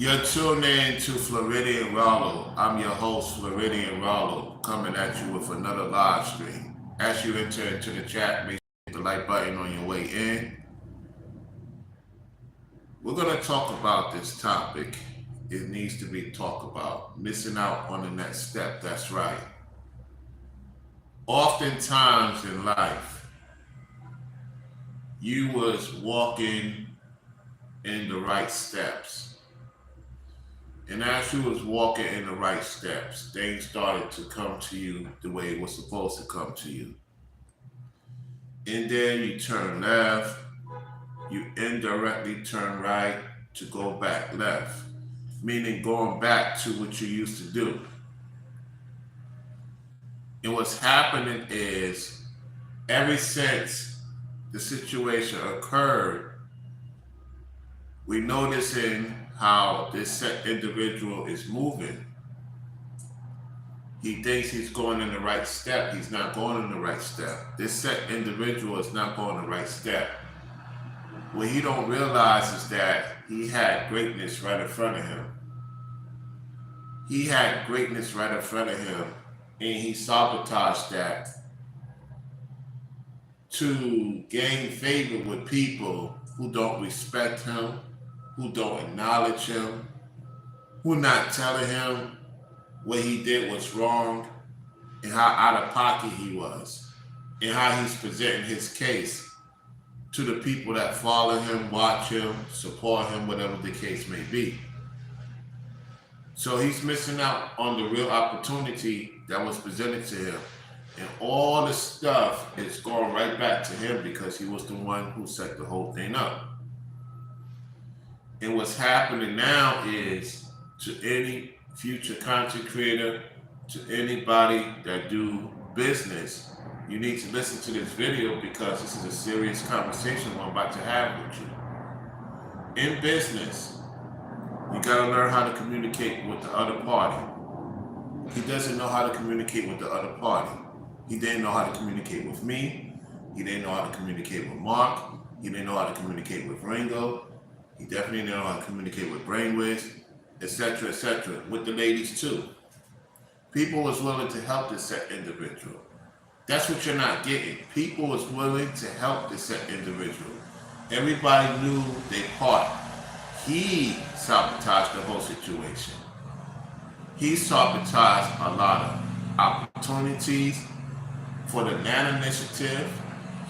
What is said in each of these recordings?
You're tuned in to Floridian Rollo. I'm your host, Floridian Rollo, coming at you with another live stream. As you enter into the chat, make sure you hit the like button on your way in. We're going to talk about this topic. It needs to be talked about. Missing out on the next step. That's right. Oftentimes in life, you was walking in the right steps. And as you was walking in the right steps, things started to come to you the way it was supposed to come to you. And then you turn left, you indirectly turn right to go back left, meaning going back to what you used to do. And what's happening is, ever since the situation occurred, we're noticing how this set individual is moving. He thinks he's going in the right step. He's not going in the right step. This set individual is not going the right step. What he don't realize is that he had greatness right in front of him. He had greatness right in front of him, and he sabotaged that to gain favor with people who don't respect him, who don't acknowledge him, who not telling him what he did was wrong and how out of pocket he was and how he's presenting his case to the people that follow him, watch him, support him, whatever the case may be. So he's missing out on the real opportunity that was presented to him. And all the stuff is going right back to him because he was the one who set the whole thing up. And what's happening now is, to any future content creator, to anybody that do business, you need to listen to this video because this is a serious conversation I'm about to have with you. In business, you gotta learn how to communicate with the other party. He doesn't know how to communicate with the other party. He didn't know how to communicate with me. He didn't know how to communicate with Mark. He didn't know how to communicate with Ringo. He definitely didn't know how to communicate with Brainwiz, etc., with the ladies too. People was willing to help this set individual. That's what you're not getting. People was willing to help this set individual. Everybody knew their part. He sabotaged the whole situation. He sabotaged a lot of opportunities for the NAN initiative.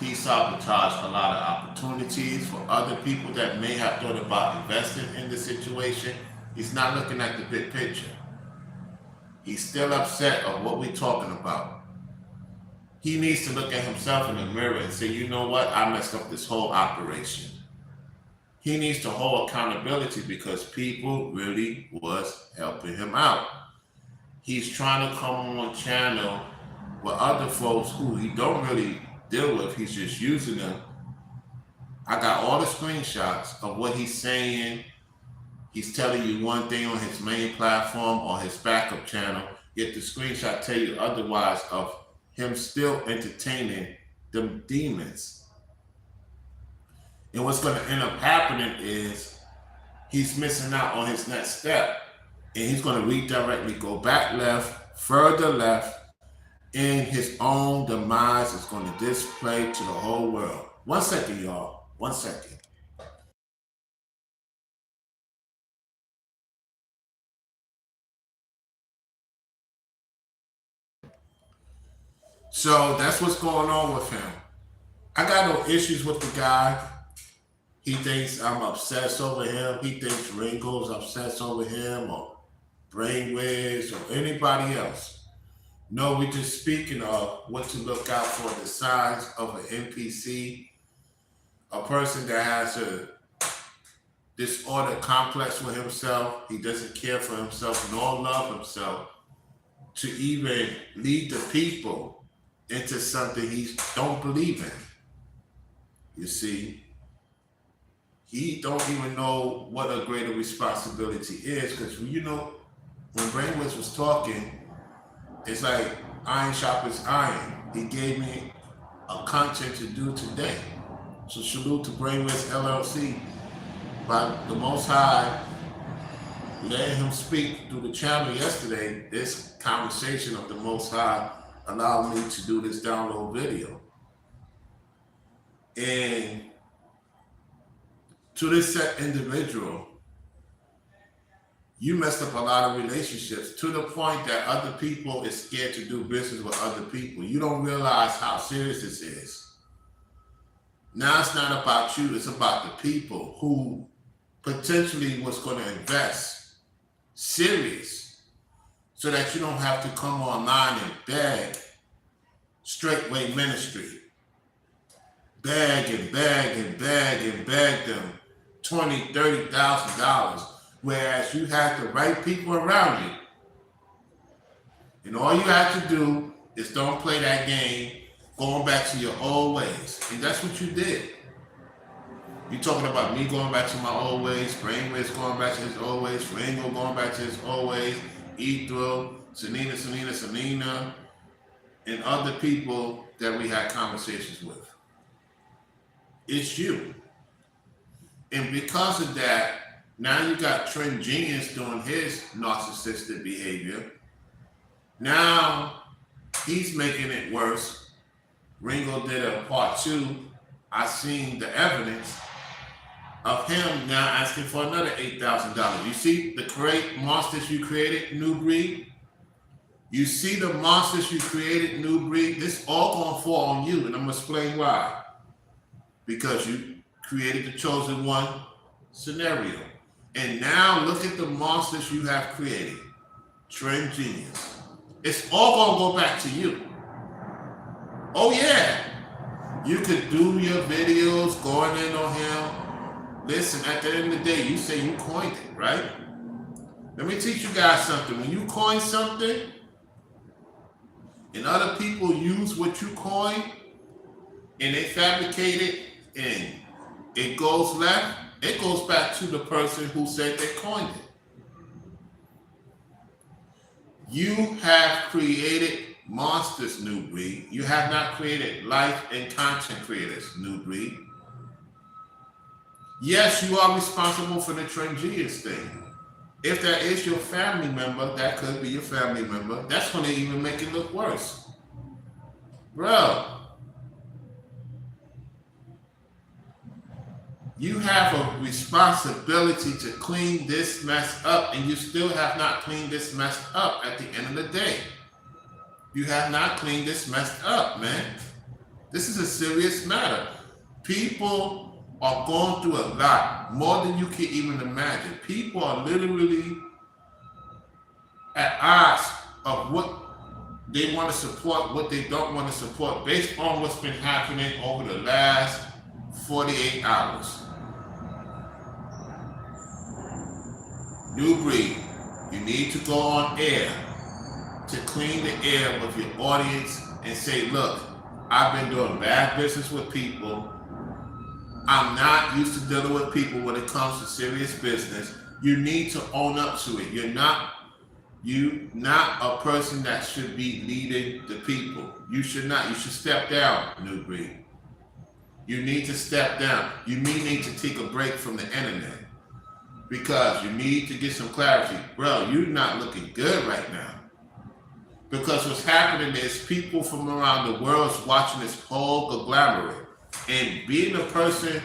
He sabotaged a lot of opportunities for other people that may have thought about investing in the situation. He's not looking at the big picture. He's still upset of what we're talking about. He needs to look at himself in the mirror and say, you know what? I messed up this whole operation. He needs to hold accountability because people really was helping him out. He's trying to come on channel with other folks who he don't really deal with. He's just using them. I got all the screenshots of what he's saying. He's telling you one thing on his main platform or his backup channel, yet the screenshot tell you otherwise of him still entertaining them demons. And what's going to end up happening is he's missing out on his next step, and he's going to redirectly go back left, further left, and his own demise is going to display to the whole world. 1 second, y'all. 1 second. So that's what's going on with him. I got no issues with the guy. He thinks I'm obsessed over him. He thinks Ringo's obsessed over him, or Brainwiz, or anybody else. No, we're just speaking of what to look out for, the signs of an NPC, a person that has a disordered complex with himself. He doesn't care for himself nor love himself to even lead the people into something he don't believe in. You see, he don't even know what a greater responsibility is, because, you know, when Brainwiz was talking, it's like iron sharpens iron. He gave me a content to do today. So salute to Brainwiz LLC. By the Most High, letting him speak through the channel yesterday, this conversation of the Most High allowed me to do this download video. And to this set individual, you messed up a lot of relationships to the point that other people is scared to do business with other people. You don't realize how serious this is. Now it's not about you, it's about the people who potentially was going to invest serious so that you don't have to come online and beg Straightway Ministry. Beg and beg and beg and beg them $20,000, $30,000, whereas you had the right people around you. And all you have to do is don't play that game going back to your old ways. And that's what you did. You talking about me going back to my old ways, Brainwaves going back to his old ways, Ringo going back to his old ways, Ethel, Sanina, and other people that we had conversations with. It's you. And because of that, now you got Trend Genius doing his narcissistic behavior. Now he's making it worse. Ringo did a part 2. I seen the evidence of him now asking for another $8,000. You see the great monsters you created, New Breed? You see the monsters you created, New Breed? This all gonna fall on you, and I'm gonna explain why. Because you created the chosen one scenario. And now look at the monsters you have created. Trend Genius. It's all gonna go back to you. Oh yeah. You could do your videos going in on him. Listen, at the end of the day, you say you coined it, right? Let me teach you guys something. When you coin something and other people use what you coined and they fabricate it and it goes left, it goes back to the person who said they coined it. You have created monsters, New Breed. You have not created life and content creators, New Breed. Yes, you are responsible for the Trend Genius thing. If that is your family member, that could be your family member, that's going to even make it look worse. Bro, you have a responsibility to clean this mess up, and you still have not cleaned this mess up at the end of the day. You have not cleaned this mess up, man. This is a serious matter. People are going through a lot, more than you can even imagine. People are literally at odds of what they want to support, what they don't want to support, based on what's been happening over the last 48 hours. New Breed, you need to go on air to clean the air with your audience and say, look, I've been doing bad business with people. I'm not used to dealing with people when it comes to serious business. You need to own up to it. You're not a person that should be leading the people. You should not. You should step down, New Breed. You need to step down. You may need to take a break from the internet because you need to get some clarity. Bro, you're not looking good right now. Because what's happening is people from around the world is watching this whole conglomerate. And being a person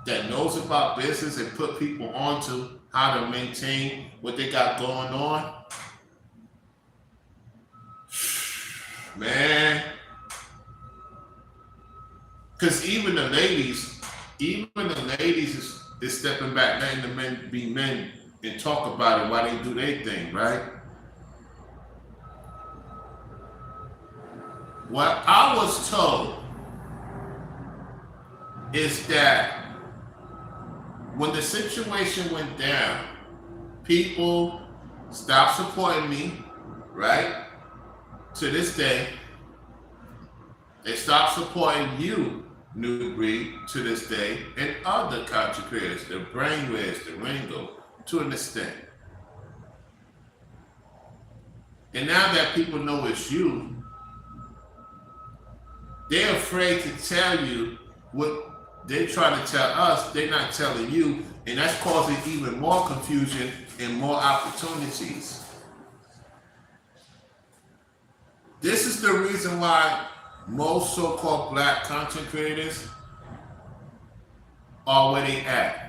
that knows about business and put people onto how to maintain what they got going on, man. Because even the ladies is stepping back, letting the men be men and talk about it while they do their thing, right? What I was told is that when the situation went down, people stopped supporting me, right? To this day, they stopped supporting you, New Breed, to this day, and other content creators, the Brainwaves, the Ringo, to an extent. And now that people know it's you, they're afraid to tell you what they're trying to tell us. They're not telling you, and that's causing even more confusion and more opportunities. This is the reason why most so-called black content creators are where they at.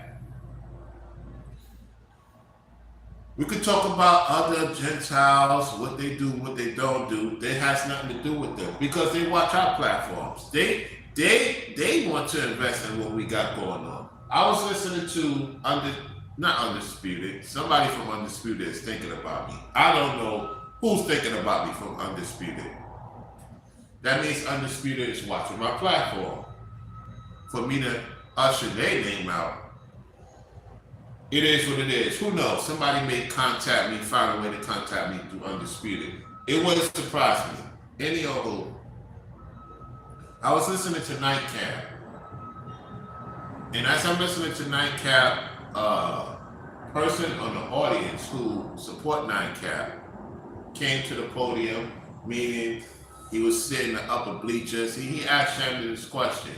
We could talk about other Gentiles, what they do, what they don't do. That has nothing to do with them because they watch our platforms. They want to invest in what we got going on. I was listening to not Undisputed. Somebody from Undisputed is thinking about me. I don't know who's thinking about me from Undisputed. That means Undisputed is watching my platform. For me to usher their name out, it is what it is. Who knows? Somebody may contact me, find a way to contact me through Undisputed. It wouldn't surprise me. Any or who. I was listening to Nightcap. And as I'm listening to Nightcap, person on the audience who support Nightcap came to the podium, meaning he was sitting in the upper bleachers. He asked Shannon this question.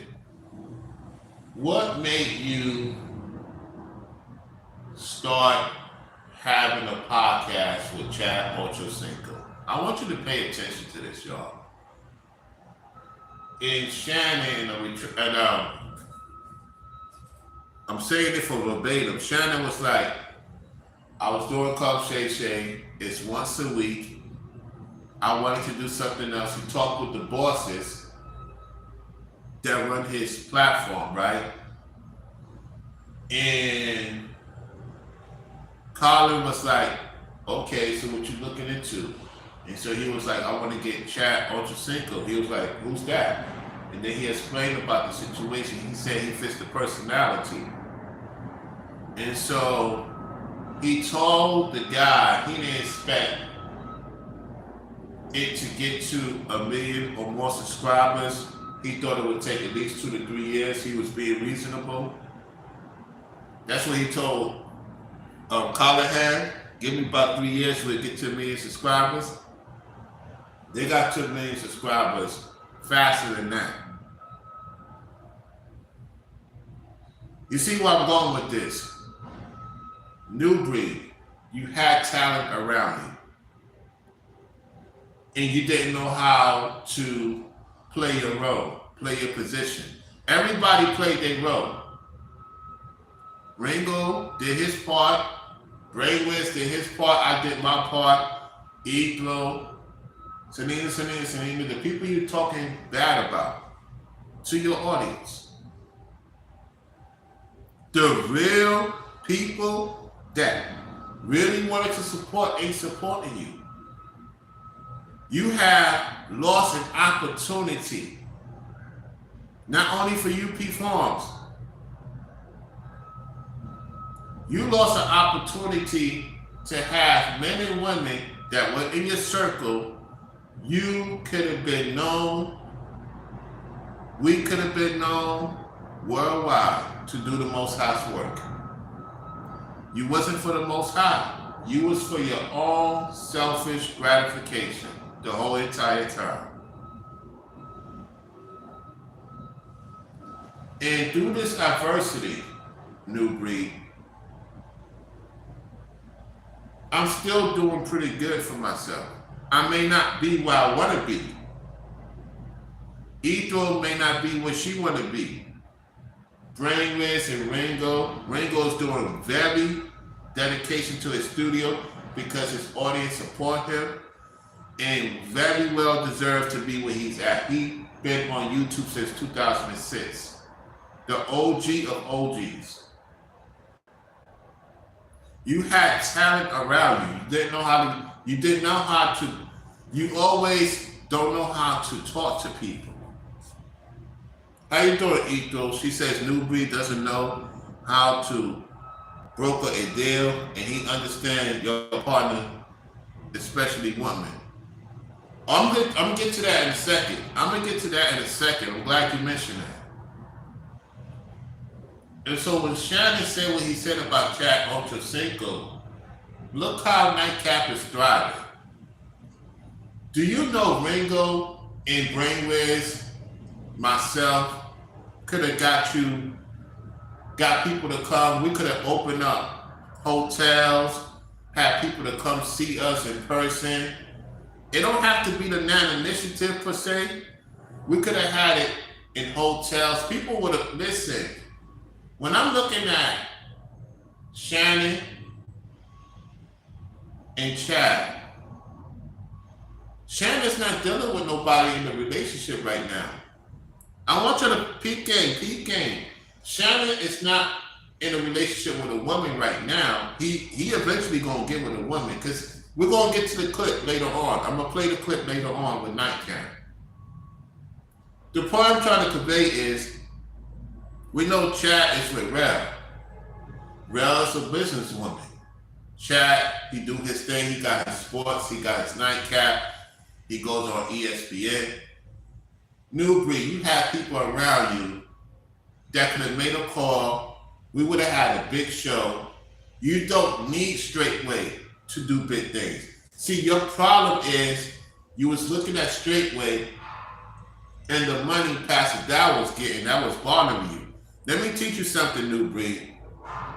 What made you start having a podcast with Chad Ochocinco? I want you to pay attention to this, y'all. And Shannon, I'm saying it for verbatim. Shannon was like, I was doing Club Shay Shay. It's once a week. I wanted to do something else. He talked with the bosses that run his platform, right? And Colin was like, okay, so what you looking into? And so he was like, I want to get Chad Ochocinco. He was like, who's that? And then he explained about the situation. He said he fits the personality. And so he told the guy he didn't expect it to get to 1 million or more subscribers. He thought it would take at least 2 to 3 years. He was being reasonable. That's what he told Callahan. Give me about 3 years, we'll get to 1 million subscribers. They got to 1 million subscribers faster than that. You see where I'm going with this? New Breed, you had talent around you. And you didn't know how to play your role, play your position. Everybody played their role. Ringo did his part. Brainwiz did his part. I did my part. Ethlo, Sanina, the people you're talking bad about to your audience. The real people that really wanted to support ain't supporting you. You have lost an opportunity, not only for UP Farms. You lost an opportunity to have men and women that were in your circle. You could have been known, we could have been known worldwide to do the Most High's work. You wasn't for the Most High. You was for your own selfish gratification the whole entire time. And through this adversity, New Breed, I'm still doing pretty good for myself. I may not be where I want to be. Ethel may not be where she want to be. Brainwiz and Ringo's doing very dedication to his studio because his audience support him and very well deserved to be where he's at. He's been on YouTube since 2006. The OG of OGs. You had talent around you. You always don't know how to talk to people. How you doing, Ethel? She says New Breed doesn't know how to broker a deal, and he understands your partner, especially women. I'm gonna get to that in a second. I'm glad you mentioned that. And so when Shannon said what he said about Chad Ochocinco, look how Nightcap is thriving. Do you know Ringo and Brainwiz, myself, could have got people to come. We could have opened up hotels. have people to come see us in person. It don't have to be the Nan Initiative per se. We could have had it in hotels. People would have listened. When I'm looking at Shannon and Chad, Shannon's not dealing with nobody in the relationship right now. I want you to peek in. Shannon is not in a relationship with a woman right now. He eventually gonna get with a woman because we're gonna get to the clip later on. I'm gonna play the clip later on with Nightcap. The point I'm trying to convey is we know Chad is with Rel. Rel is a businesswoman. Chad, he do his thing. He got his sports. He got his Nightcap. He goes on ESPN. New Breed, you have people around you that could have made a call. We would have had a big show. You don't need Straightway to do big things. See, your problem is you was looking at Straightway and the money Pastor Dow was getting, that was bothering you. Let me teach you something, New Breed,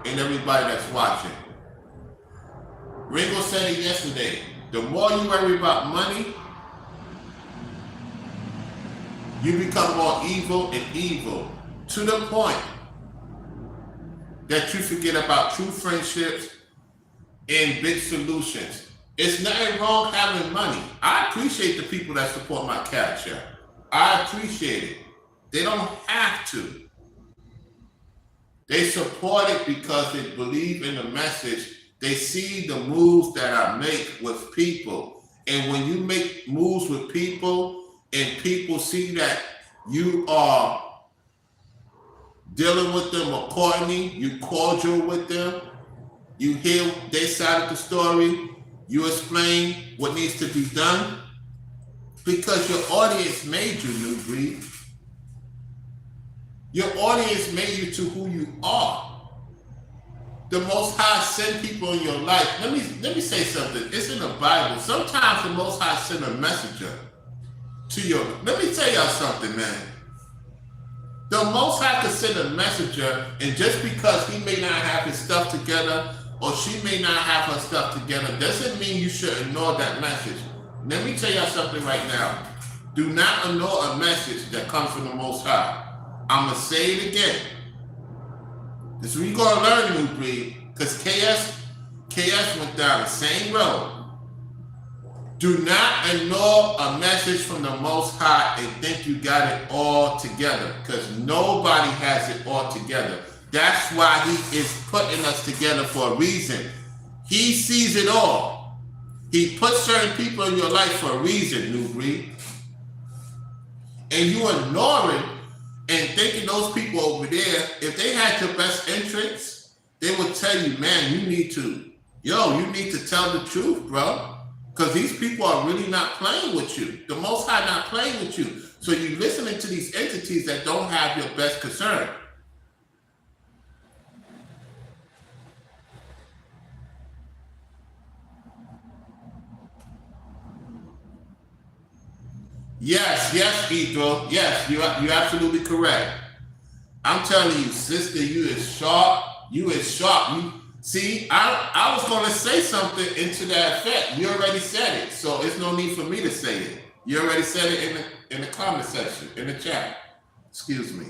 and everybody that's watching. Ringo said it yesterday. The more you worry about money, you become more evil and evil to the point that you forget about true friendships and big solutions. It's nothing wrong having money. I appreciate the people that support my Cash App. I appreciate it. They don't have to. They support it because they believe in the message. They see the moves that I make with people. And when you make moves with people and people see that you are dealing with them accordingly, you cordial with them, you hear their side of the story, you explain what needs to be done, because your audience made you, New Breed. Your audience made you to who you are. The Most High send people in your life. Let me say something. It's in the Bible. Sometimes the Most High send a messenger to your. Let me tell y'all something, man. The Most High could send a messenger, and just because he may not have his stuff together or she may not have her stuff together doesn't mean you should ignore that message. Let me tell y'all something right now. Do not ignore a message that comes from the Most High. I'm going to say it again. This is what you're going to learn, New Breed, because KS went down the same road. Do not ignore a message from the Most High and think you got it all together, because nobody has it all together. That's why he is putting us together for a reason. He sees it all. He puts certain people in your life for a reason, New Breed. And you ignoring and thinking those people over there, if they had your best interests, they would tell you, man, you need to tell the truth, bro. Because these people are really not playing with you. The Most High not playing with you. So you're listening to these entities that don't have your best concern. Yes, Ethel. Yes, you're absolutely correct. I'm telling you, sister, you is sharp. You is sharp. See, I was going to say something into that effect. You already said it, so it's no need for me to say it. You already said it in the comment section, in the chat. Excuse me.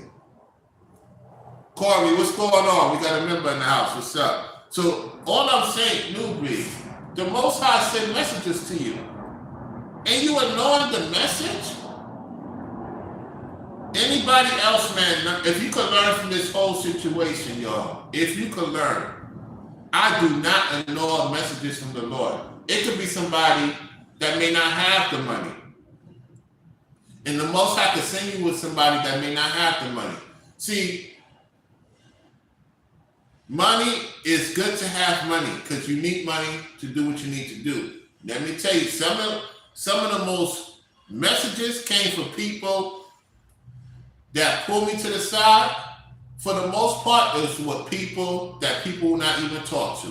Corey, what's going on? We got a member in the house. What's up? So all I'm saying, New Breed, the Most High send messages to you. And you ignoring the message? Anybody else, man, if you could learn from this whole situation, y'all, if you could learn, I do not ignore messages from the Lord. It could be somebody that may not have the money. And the Most High could send you with somebody that may not have the money. See, money is good to have money because you need money to do what you need to do. Let me tell you, some of the most messages came from people that pulled me to the side. For the most part, it's what people will not even talk to.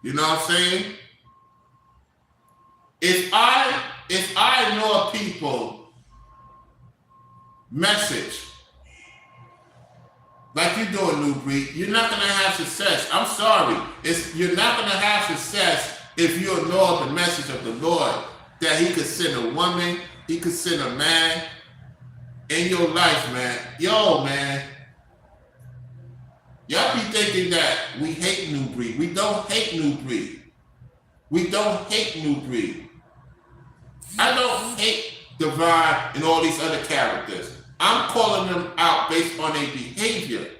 You know what I'm saying? If I know a people message like you're doing, New Breed, you're not going to have success. I'm sorry. You're not going to have success if you ignore the message of the Lord, that he could send a woman, he could send a man in your life, man. Yo, man. Y'all be thinking that we hate New Breed. We don't hate New Breed. We don't hate New Breed. I don't hate Divine and all these other characters. I'm calling them out based on their behavior.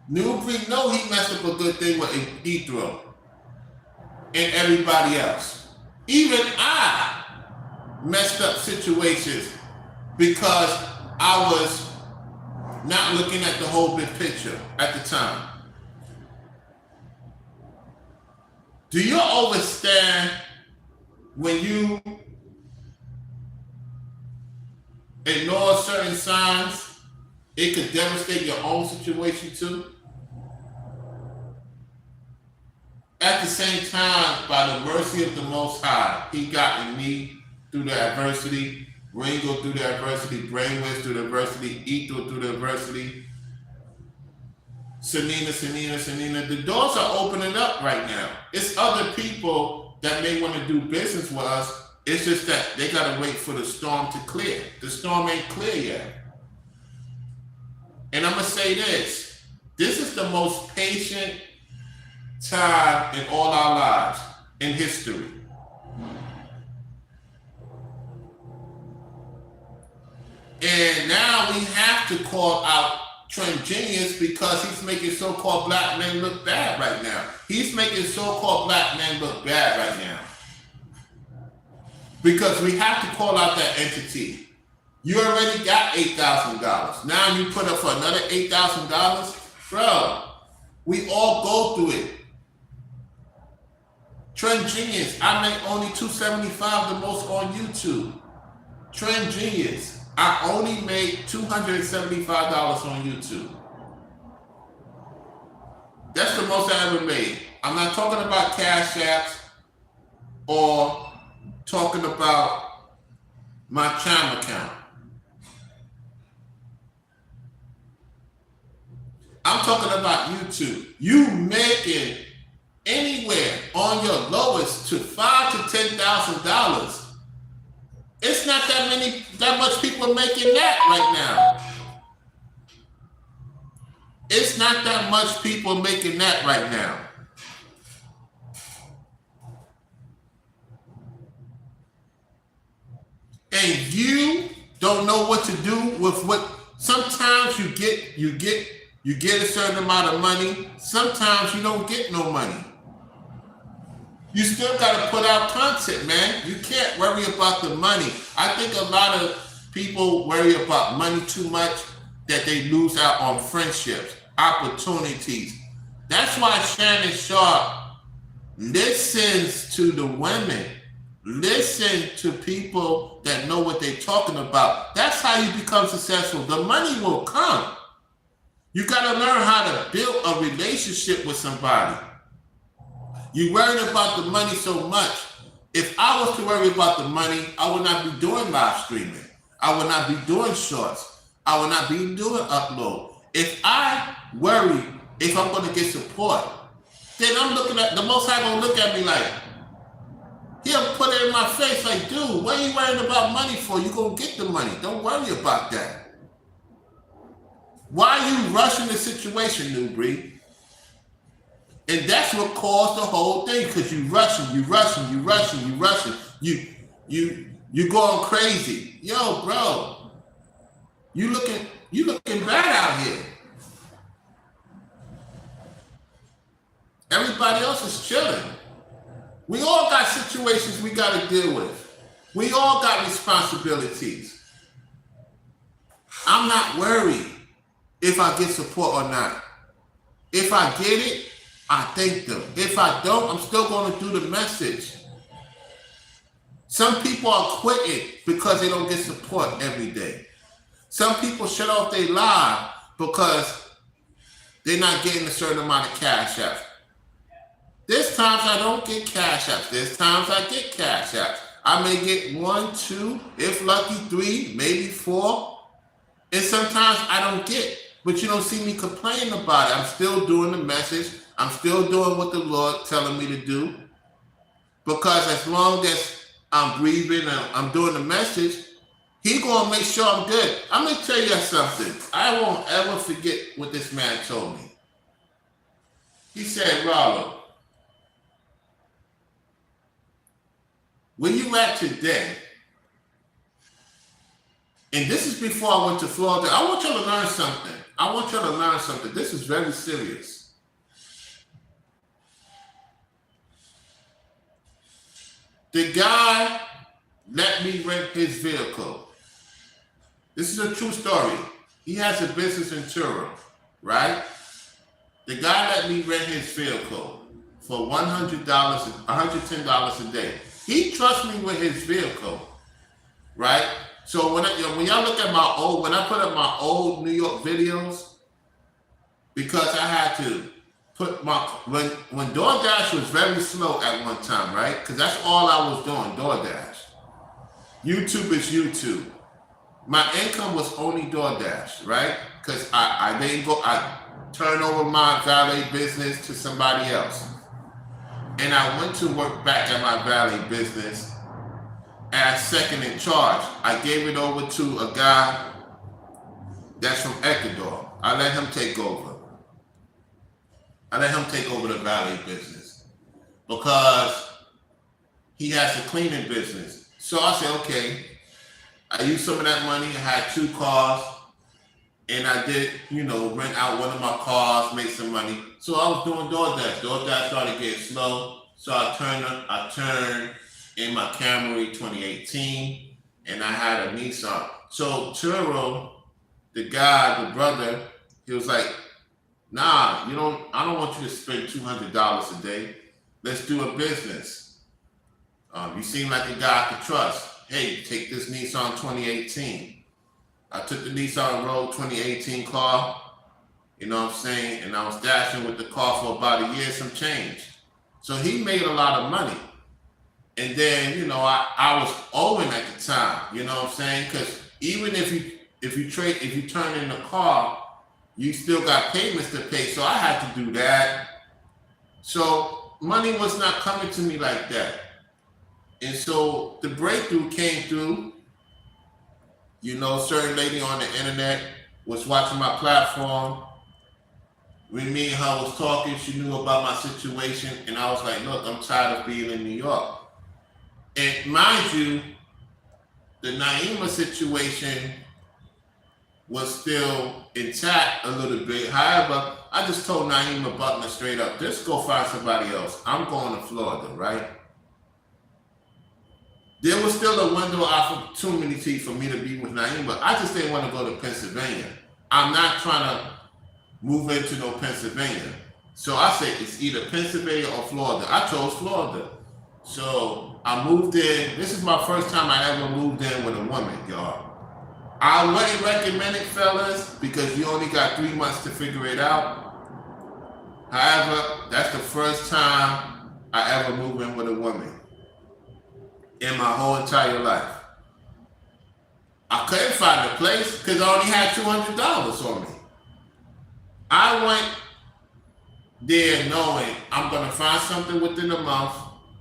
New Breed know he messed up a good thing with Ethro and everybody else. Even I messed up situations because I was not looking at the whole big picture at the time. Do you understand when you ignore certain signs, it could devastate your own situation too? At the same time, by the mercy of the Most High, he got me through the adversity, Ringo through the adversity, Brainwaves through the adversity, Ethel through the adversity, Sanina. The doors are opening up right now. It's other people that may want to do business with us. It's just that they got to wait for the storm to clear. The storm ain't clear yet. And I'm going to say this. This is the most patient time in all our lives in history. And now we have to call out Trent Genius because he's making so-called black men look bad right now. He's making so-called black men look bad right now. Because we have to call out that entity. You already got $8,000. Now you put up for another $8,000? Bro, we all go through it. Trend Genius, I make only $275 the most on YouTube. Trend Genius, I only made $275 on YouTube. That's the most I ever made. I'm not talking about Cash Apps or talking about my channel account. I'm talking about YouTube. You making anywhere on your lowest to $5,000 to $10,000. It's not that much people making that right now. It's not that much people making that right now. And you don't know what to do with what. Sometimes you get a certain amount of money. Sometimes you don't get no money. You still got to put out content, man. You can't worry about the money. I think a lot of people worry about money too much that they lose out on friendships, opportunities. That's why Shannon Sharpe listens to the women. Listen to people that know what they're talking about. That's how you become successful. The money will come. You got to learn how to build a relationship with somebody. You worried about the money so much. If I was to worry about the money, I would not be doing live streaming. I would not be doing shorts. I would not be doing upload. If I worry if I'm going to get support, then I'm looking at, the Most High going to look at me like, he'll put it in my face like, dude, what are you worrying about money for? You're going to get the money. Don't worry about that. Why are you rushing the situation, New Breed? And that's what caused the whole thing, because you rushing. You going crazy. Yo, bro, you looking bad out here. Everybody else is chilling. We all got situations we got to deal with. We all got responsibilities. I'm not worried if I get support or not. If I get it, I thank them. If I don't, I'm still going to do the message. Some people are quitting because they don't get support every day. Some people shut off their live because they're not getting a certain amount of cash apps. There's times I don't get cash apps. There's times I get cash apps. I may get 1, 2, if lucky 3, maybe 4. And sometimes I don't get, but you don't see me complaining about it. I'm still doing the message. I'm still doing what the Lord telling me to do. Because as long as I'm breathing and I'm doing the message, He gonna make sure I'm good. I'm gonna tell you something. I won't ever forget what this man told me. He said, Rollo, where you at today? And this is before I went to Florida. I want you to learn something. I want you to learn something. This is very serious. The guy let me rent his vehicle. This is a true story. He has a business in Truro, right? The guy let me rent his vehicle for $110 a day. He trusts me with his vehicle, right? So when y'all look at when I put up my old New York videos, because I had to put when DoorDash was very slow at one time, right? Because that's all I was doing, DoorDash. YouTube is YouTube. My income was only DoorDash, right? Because I turned over my valet business to somebody else. And I went to work back at my valet business as second in charge. I gave it over to a guy that's from Ecuador. I let him take over. I let him take over the valet business because he has a cleaning business. So I said, okay, I used some of that money. I had 2 cars and I did, rent out one of my cars, make some money. So I was doing DoorDash. DoorDash started getting slow. So I turned in my Camry 2018 and I had a Nissan. So Turo, the brother, he was like, nah, I don't want you to spend $200 a day. Let's do a business. You seem like a guy I could trust. Hey, take this Nissan 2018. I took the Nissan Rogue 2018 car, you know what I'm saying? And I was dashing with the car for about a year, some change. So he made a lot of money. And then, I was owing at the time, you know what I'm saying? Because even if you turn in the car, you still got payments to pay. So I had to do that. So money was not coming to me like that. And so the breakthrough came through, certain lady on the internet was watching my platform. When me and her was talking, she knew about my situation. And I was like, look, I'm tired of being in New York. And mind you, the Naima situation was still intact a little bit. However, I just told Naima Butler straight up, just go find somebody else. I'm going to Florida, right? There was still a window of opportunity for me to be with Naima. I just didn't want to go to Pennsylvania. I'm not trying to move into no Pennsylvania. So I said it's either Pennsylvania or Florida. I chose Florida. So I moved in. This is my first time I ever moved in with a woman, y'all. I wouldn't recommend it, fellas, because you only got 3 months to figure it out. However, that's the first time I ever moved in with a woman in my whole entire life. I couldn't find a place because I only had $200 on me. I went there knowing I'm going to find something within a month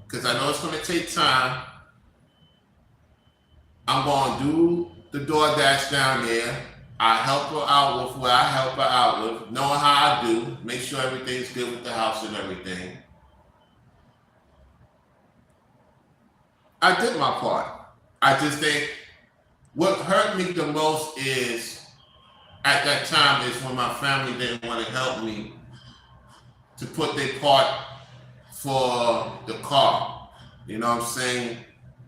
because I know it's going to take time. I'm going to do the DoorDash down there. I help her out with what I help her out with, knowing how I do, make sure everything's good with the house and everything. I did my part. I just think what hurt me the most is at that time is when my family didn't want to help me to put their part for the car. You know what I'm saying?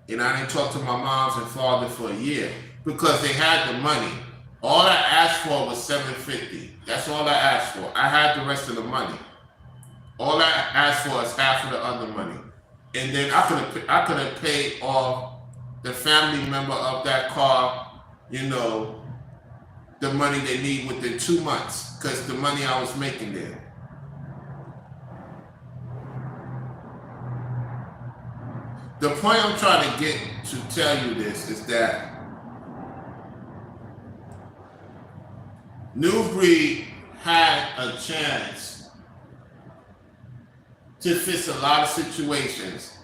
And I didn't talk to my moms and father for a year because they had the money. All I asked for was $750. That's all I asked for. I had the rest of the money. All I asked for is half of the other money. And then I could have paid off the family member of that car, the money they need within 2 months because the money I was making there. The point I'm trying to get to tell you this is that New Breed had a chance to fix a lot of situations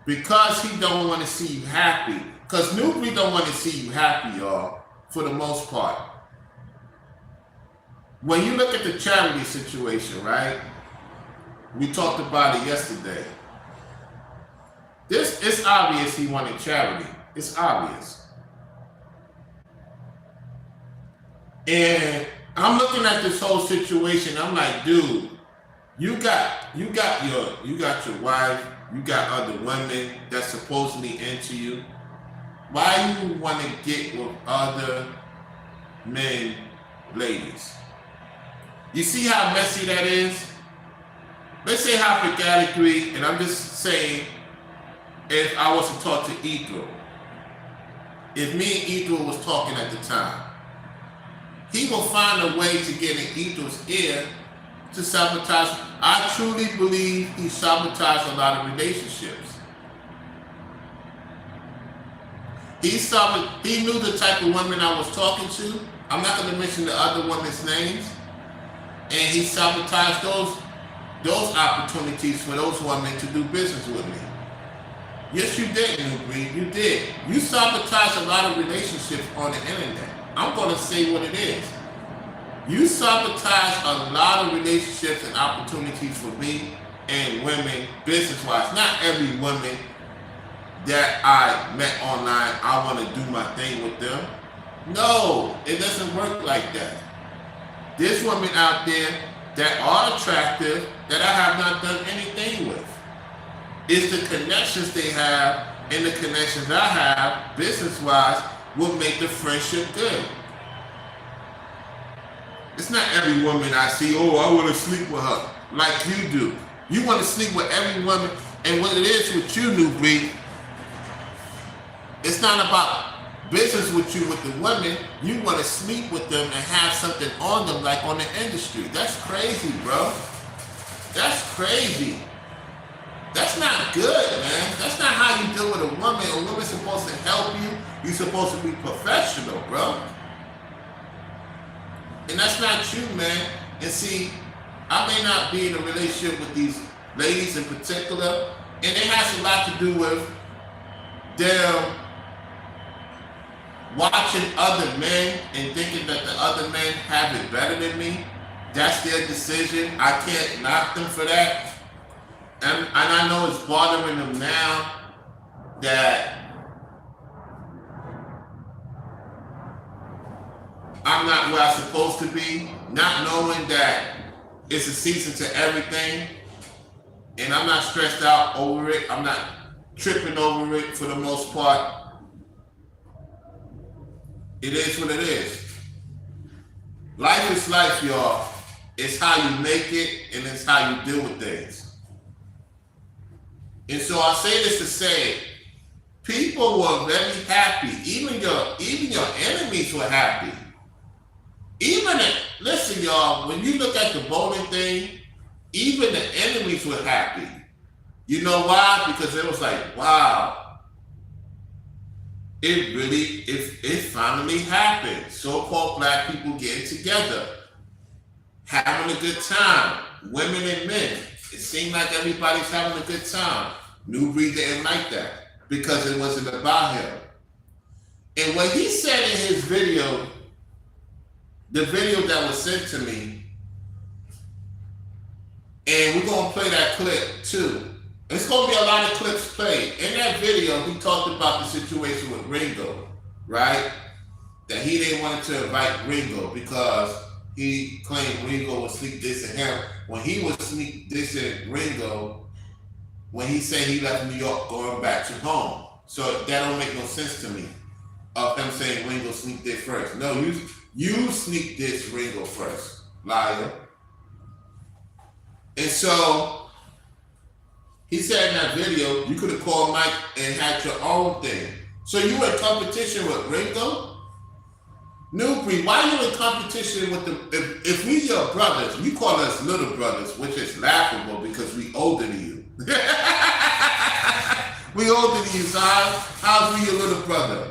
because he don't want to see you happy. Because New Breed don't want to see you happy, y'all, for the most part. When you look at the charity situation, right? We talked about it yesterday. It's obvious he wanted charity. It's obvious. And I'm looking at this whole situation. I'm like, dude, you got your wife, you got other women that's supposedly into you. Why you want to get with other men, ladies? You see how messy that is? Let's say hypothetically, and I'm just saying, if I was to talk to Ethel, if me and Ethel was talking at the time, he will find a way to get in Ethel's ear to sabotage. I truly believe he sabotaged a lot of relationships. He knew the type of women I was talking to. I'm not going to mention the other women's names. And he sabotaged those opportunities for those women to do business with me. Yes, you did, New Breed. You did. You sabotaged a lot of relationships on the internet. I'm going to say what it is. You sabotaged a lot of relationships and opportunities for me and women business-wise. Not every woman that I met online, I want to do my thing with them. No, it doesn't work like that. There's women out there that are attractive that I have not done anything with. It's the connections they have and the connections I have, business-wise, will make the friendship good. It's not every woman I see, oh, I want to sleep with her, like you do. You want to sleep with every woman, and what it is with you, New Breed, it's not about business with you with the women. You want to sleep with them and have something on them like on the industry. That's crazy, bro. That's crazy. That's not good, man. That's not how you deal with a woman. A woman's supposed to help you. You're supposed to be professional, bro. And that's not you, man. And see, I may not be in a relationship with these ladies in particular, and it has a lot to do with them watching other men and thinking that the other men have it better than me. That's their decision. I can't knock them for that. And I know it's bothering them now that I'm not where I'm supposed to be, not knowing that it's a season to everything, and I'm not stressed out over it. I'm not tripping over it for the most part. It is what it is. Life is life, y'all. It's how you make it, and it's how you deal with things. And so I say this to say, people were very happy. Even your enemies were happy. Listen, y'all, when you look at the bowling thing, even the enemies were happy. You know why? Because it was like, wow. It finally happened. So-called black people getting together, having a good time, women and men. It seemed like everybody's having a good time. New Breed didn't like that because it wasn't about him. And what he said in his video, the video that was sent to me, and we're going to play that clip too. It's going to be a lot of clips played. In that video, he talked about the situation with Ringo, right? That he didn't want to invite Ringo because he claimed Ringo was sneak dissing him. When he was sneak dissing Ringo, when he said he left New York going back to home. So that don't make no sense to me of him saying Ringo sneak diss first. No, you sneak diss Ringo first, liar. And so he said in that video, you could have called Mike and had your own thing. So you were in competition with Ringo? New Breed, why are you in competition with them? If we your brothers, you call us little brothers, which is laughable because we older than you. We older than you, so how's we your little brother?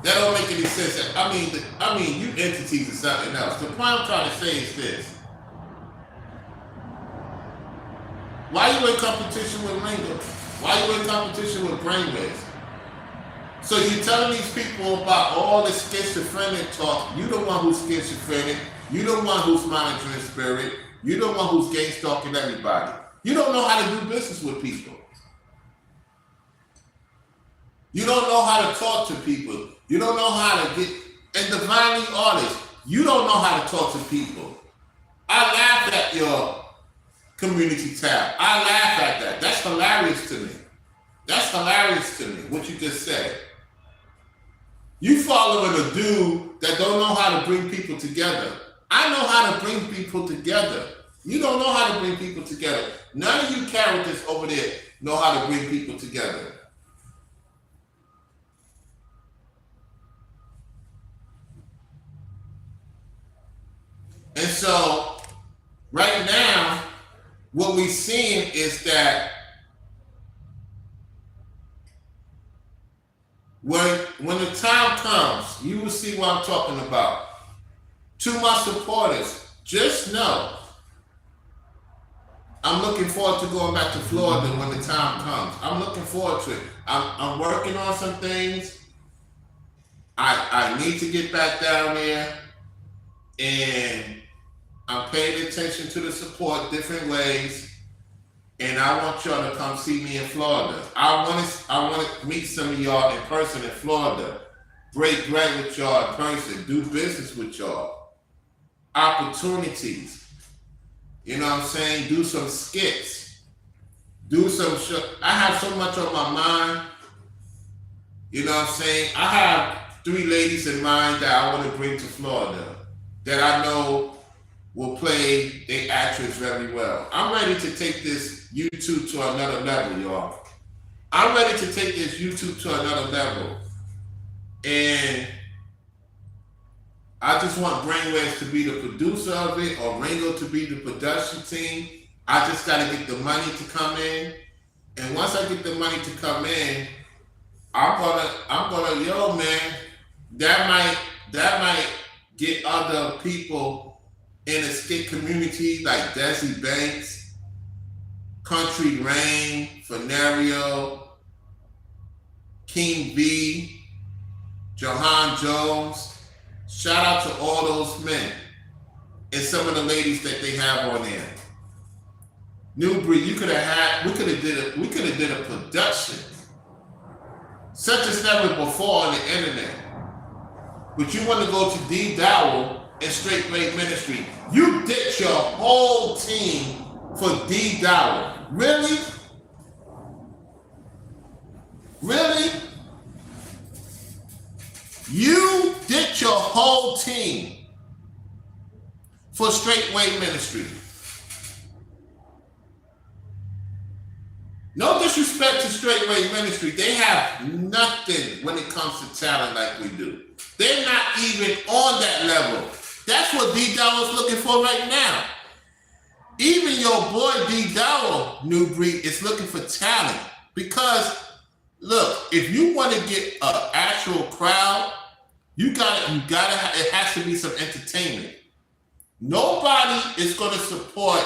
That don't make any sense. I mean, you entities are something else. The point I'm trying to say is this. Why you in competition with Ringo? Why you in competition with Brainwaves? So you're telling these people about all the schizophrenic talk. You the one who's schizophrenic. You the one who's monitoring spirit. You the one who's gang stalking everybody. You don't know how to do business with people. You don't know how to talk to people. You don't know how to get, and divinely artist, you don't know how to talk to people. I laugh at your community tab. I laugh at that. That's hilarious to me. That's hilarious to me, what you just said. You following a dude that don't know how to bring people together. I know how to bring people together. You don't know how to bring people together. None of you characters over there know how to bring people together. And so, right now, what we're seeing is that when the time comes, you will see what I'm talking about. To my supporters, just know, I'm looking forward to going back to Florida when the time comes. I'm looking forward to it. I'm working on some things. I need to get back down there, and I'm paying attention to the support different ways. And I want y'all to come see me in Florida. I want to meet some of y'all in person in Florida. Break bread with y'all in person. Do business with y'all. Opportunities. You know what I'm saying? Do some skits. Do some show. I have so much on my mind. You know what I'm saying? I have 3 ladies in mind that I want to bring to Florida that I know will play their actress very well. I'm ready to take this YouTube to another level, y'all. I'm ready to take this YouTube to another level. And I just want Brainwaves to be the producer of it, or Ringo to be the production team. I just got to get the money to come in. And once I get the money to come in, I'm gonna, yo, man, that might get other people in the skit community like Desi Banks, Country Rain, Fenario, King V, Johan Jones. Shout out to all those men and some of the ladies that they have on there. Newbury, we could have did a production such as never before on the internet. But you want to go to D Dowell and Straight Blade Ministry. You ditch your whole team for D Dowell. Really? Really? You ditch your whole team for Straight Blade Ministry. No disrespect to Straight Blade Ministry. They have nothing when it comes to talent like we do. They're not even on that level. That's what D Dowell's looking for right now. Even your boy D Dowell, Newbury, is looking for talent. Because, look, if you want to get an actual crowd, it has to be some entertainment. Nobody is going to support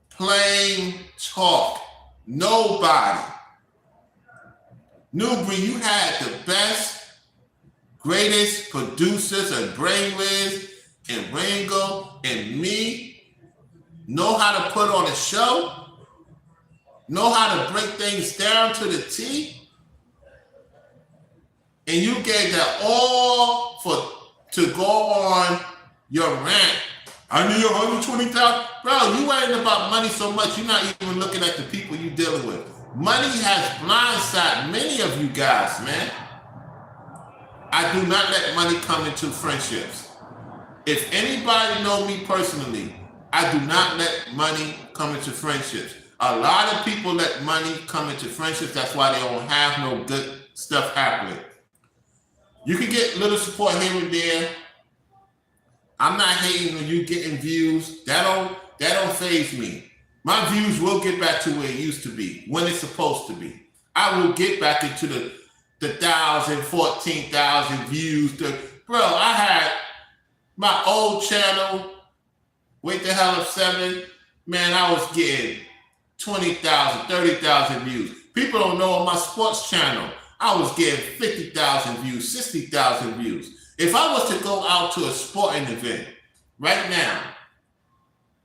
plain talk. Nobody. Newbury, you had the best, greatest producers and Brainwaves and Ringo and me know how to put on a show, know how to break things down to the T, and you gave that all to go on your rant. I need 120,000. Bro, you ain't about money so much, you're not even looking at the people you're dealing with. Money has blindsided many of you guys, man. I do not let money come into friendships. If anybody know me personally, I do not let money come into friendships. A lot of people let money come into friendships. That's why they don't have no good stuff happening. You can get little support here and there. I'm not hating when you getting views. That don't faze me. My views will get back to where it used to be, when it's supposed to be. I will get back into the 1,000, 14,000 views. Bro, I had my old channel, Wake the Hell Up 7, man, I was getting 20,000, 30,000 views. People don't know on my sports channel, I was getting 50,000 views, 60,000 views. If I was to go out to a sporting event right now,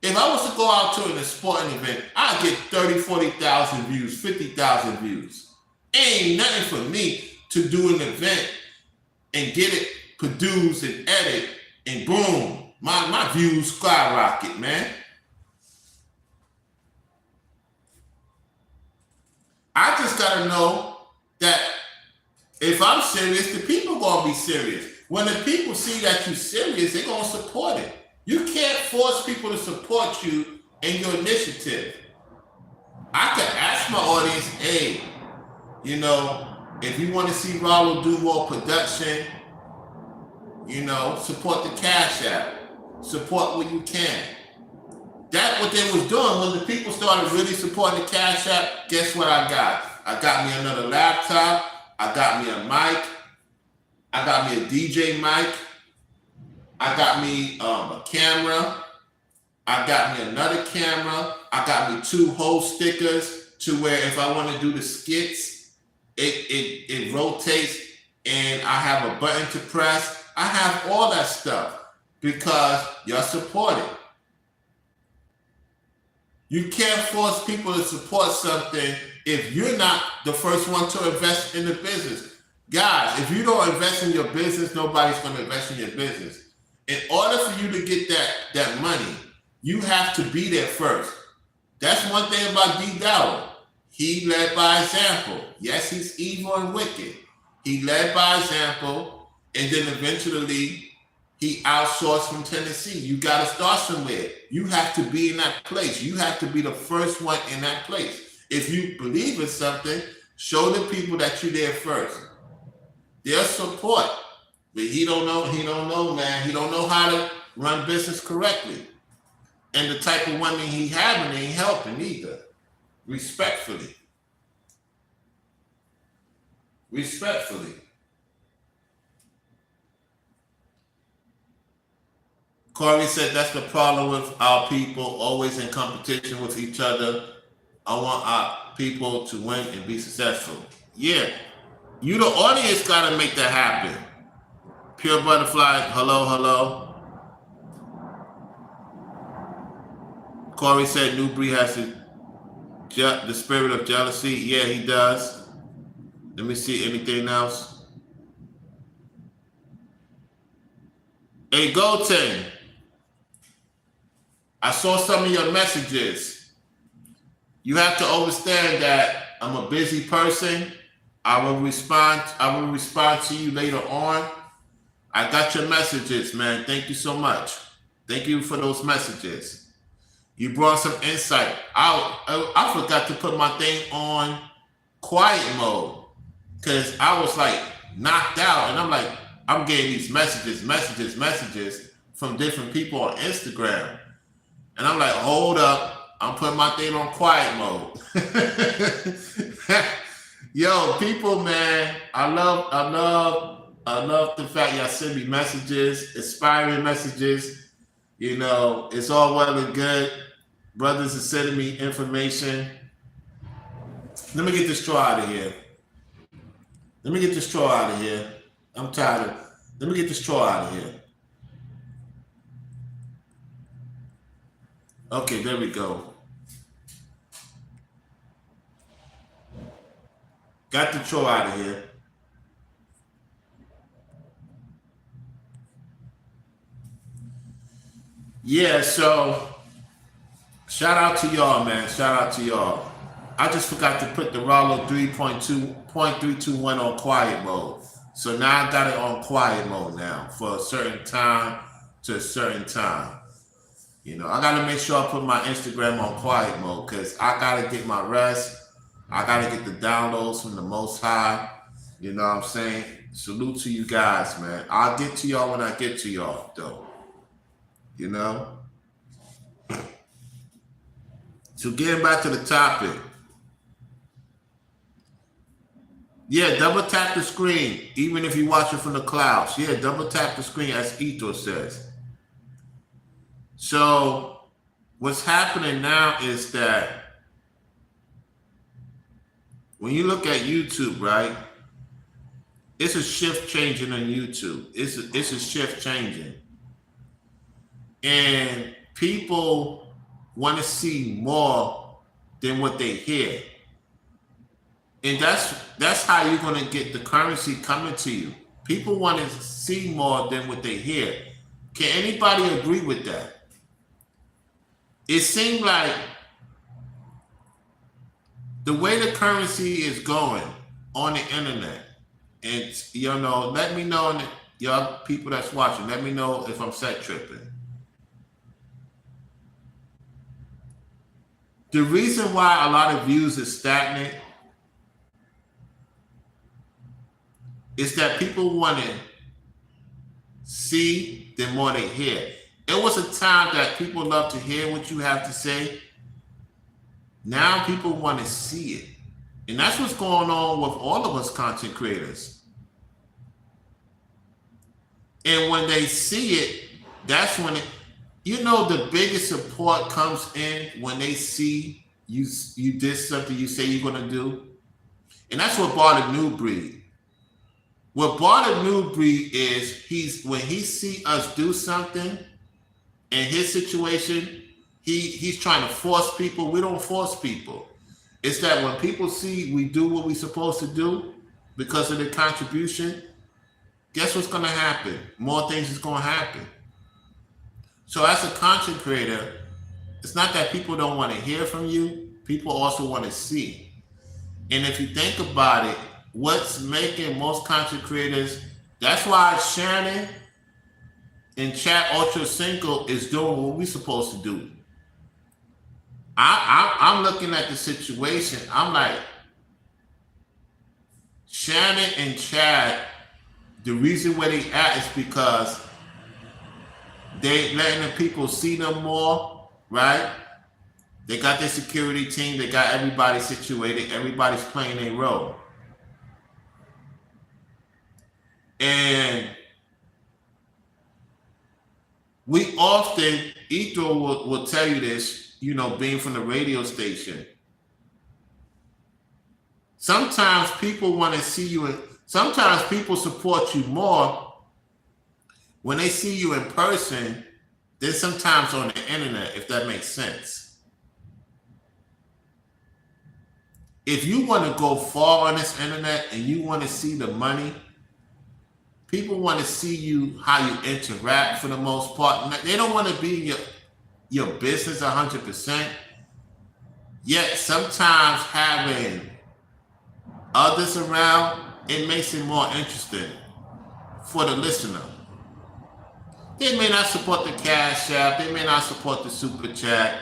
if I was to go out to a sporting event, I'd get 30, 40,000 views, 50,000 views. Ain't nothing for me to do an event and get it produced and edit, and boom, my views skyrocket, man. I just gotta know that if I'm serious, the people gonna be serious. When the people see that you're serious, they're gonna support it. You can't force people to support you in your initiative. I can ask my audience, hey, you know, if you want to see Rollo do more production, you know, support the Cash App. Support what you can. That's what they was doing. When the people started really supporting the Cash App, guess what I got? I got me another laptop. I got me a mic. I got me a DJ mic. I got me a camera. I got me another camera. I got me 2 whole stickers to where if I want to do the skits, it rotates and I have a button to press. I have all that stuff because y'all support it. You can't force people to support something if you're not the first one to invest in the business. Guys, if you don't invest in your business, nobody's going to invest in your business. In order for you to get that money, you have to be there first. That's one thing about D. Dowell. He led by example. Yes, he's evil and wicked. He led by example, and then eventually he outsourced from Tennessee. You got to start somewhere. You have to be in that place. You have to be the first one in that place. If you believe in something, show the people that you're there first. Their support. But he don't know, man. He don't know how to run business correctly. And the type of women he having ain't helping either. Respectfully. Corey said that's the problem with our people, always in competition with each other. I want our people to win and be successful. Yeah. You, the audience, got to make that happen. Pure Butterfly, hello. Corey said Newbury has the spirit of jealousy. Yeah, he does. Let me see anything else. Hey, Goten, I saw some of your messages. You have to understand that I'm a busy person. I will respond to you later on. I got your messages, man. Thank you so much. Thank you for those messages. You brought some insight. I forgot to put my thing on quiet mode because I was like knocked out, and I'm like, I'm getting these messages from different people on Instagram. And I'm like, hold up, I'm putting my thing on quiet mode. Yo, people, man, I love the fact y'all send me messages, inspiring messages. You know, it's all well and good. Brothers are sending me information. Let me get this straw out of here. I'm tired of. Let me get the straw out of here. Okay, there we go. Got the straw out of here. Yeah, so shout out to y'all, man. I just forgot to put the Rollo 3.321 on quiet mode. So now I got it on quiet mode now for a certain time to a certain time. You know, I got to make sure I put my Instagram on quiet mode because I got to get my rest. I got to get the downloads from the Most High. You know what I'm saying? Salute to you guys, man. I'll get to y'all when I get to y'all, though. You know? So getting back to the topic. Yeah, double tap the screen, even if you watch it from the clouds. Yeah, double tap the screen, as Ito says. So what's happening now is that when you look at YouTube, right, it's a shift changing on YouTube. It's a shift changing. And people want to see more than what they hear. And that's how you're going to get the currency coming to you. People want to see more than what they hear. Can anybody agree with that? It seems like the way the currency is going on the internet, and let me know, y'all people that's watching, let me know if I'm set tripping. The reason why a lot of views is stagnant is that people want to see the more they hear. It was a time that people love to hear what you have to say. Now people want to see it. And that's what's going on with all of us content creators. And when they see it, that's when the biggest support comes in when they see you did something you say you're going to do. And that's what brought a new breed. What brought a new breed is when he see us do something in his situation, he's trying to force people. We don't force people. It's that when people see we do what we're supposed to do because of the contribution, guess what's going to happen? More things is going to happen. So as a content creator, it's not that people don't want to hear from you. People also want to see. And if you think about it, what's making most content creators, that's why Shannon and Chat Ultra Cinco is doing what we're supposed to do. I'm looking at the situation. I'm like, Shannon and Chad, the reason where they at is because they letting the people see them more, right? They got their security team. They got everybody situated. Everybody's playing their role. And we often, Ito will tell you this, being from the radio station. Sometimes people want to see you, sometimes people support you more when they see you in person than sometimes on the internet, if that makes sense. If you want to go far on this internet and you want to see the money, people want to see you, how you interact for the most part. They don't want to be your business 100%. Yet sometimes having others around, it makes it more interesting for the listener. They may not support the Cash App. They may not support the Super Chat.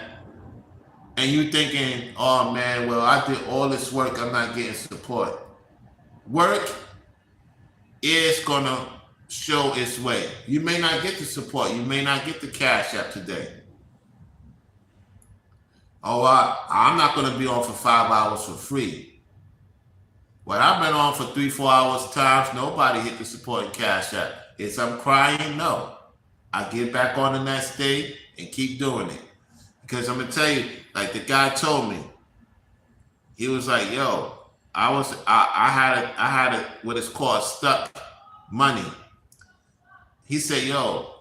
And you thinking, oh man, well, I did all this work. I'm not getting support. Work is going to show its way. You may not get the support. You may not get the Cash App today. Oh, I'm not going to be on for 5 hours for free. Well, I've been on for 3-4 hours times. Nobody hit the support and Cash App. Is I'm crying? No. I get back on the next day and keep doing it. Because I'm going to tell you, like the guy told me, he was like, yo, I had what is called stuck money. He said, yo,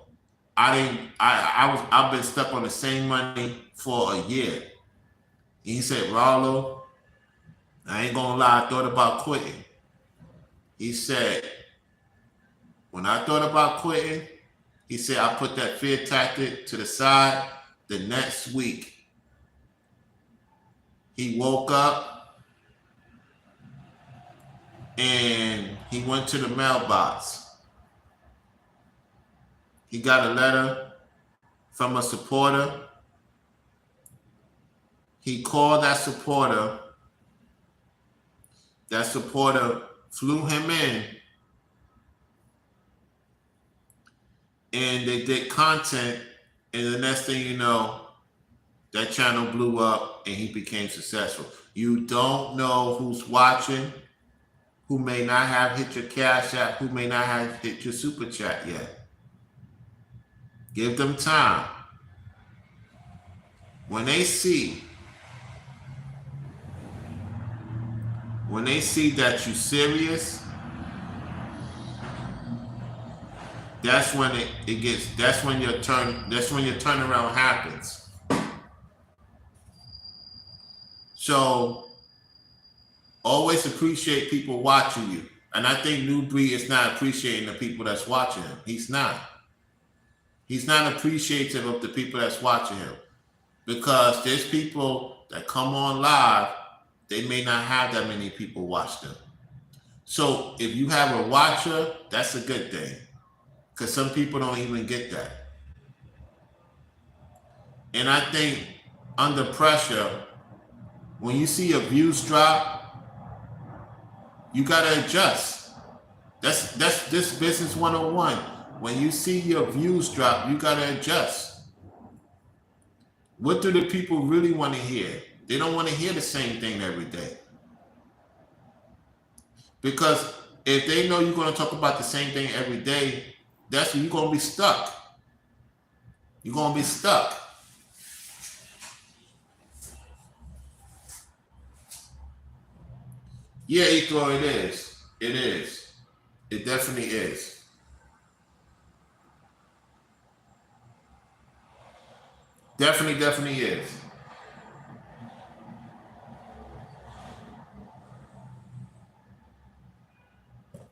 I've been stuck on the same money for a year. And he said, Rallo, I ain't gonna lie, I thought about quitting. He said, when I thought about quitting, he said, I put that fear tactic to the side. The next week, he woke up and he went to the mailbox. He got a letter from a supporter. He called that supporter. That supporter flew him in. And they did content. And the next thing you know, that channel blew up and he became successful. You don't know who's watching, who may not have hit your Cash App, who may not have hit your Super Chat yet. Give them time. When they see that you're serious, that's when that's when your turnaround happens. So always appreciate people watching you. And I think New Breed is not appreciating the people that's watching him. He's not. He's not appreciative of the people that's watching him. Because there's people that come on live, they may not have that many people watch them. So if you have a watcher, that's a good thing. Because some people don't even get that. And I think under pressure, when you see your views drop, you gotta adjust. That's this business 101. When you see your views drop, you gotta adjust. What do the people really want to hear? They don't want to hear the same thing every day. Because if they know you're going to talk about the same thing every day, that's when you're going to be stuck. You're going to be stuck. Yeah, Ethro, it is. It is. It definitely is. Definitely is.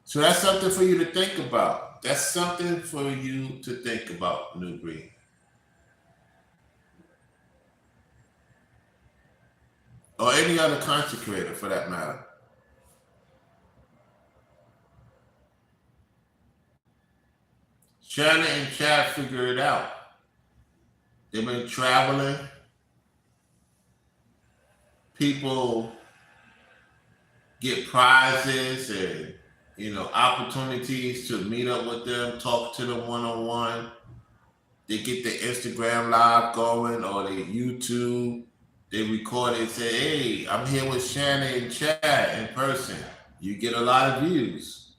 So that's something for you to think about. That's something for you to think about, New Breed. Or any other content creator for that matter. Shannon and Chad figure it out. They've been traveling. People get prizes and opportunities to meet up with them, talk to them one-on-one. They get their Instagram live going or their YouTube. They record it and say, hey, I'm here with Shannon and Chad in person. You get a lot of views,